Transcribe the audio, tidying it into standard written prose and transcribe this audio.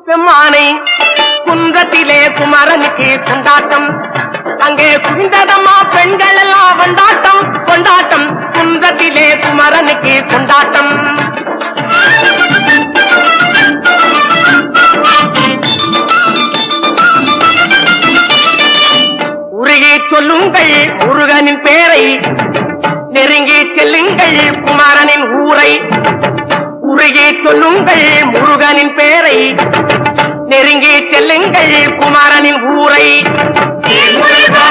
பெம்மானை குன்றத்திலே குமரனுக்கு கொண்டாட்டம் அங்கே குவிந்ததம்மா பெண்கள் எல்லாம் கொண்டாட்டம் கொண்டாட்டம் குன்றத்திலே குமரனுக்கு கொண்டாட்டம் உருகி சொல்லுங்கள் முருகனின் பேரை நெருங்கி செல்லுங்கள் குமரனின் ஊரை உருகி சொல்லுங்கள் முருகனின் பேரை நெருங்கி செல்லுங்கள் குமரனின் ஊரை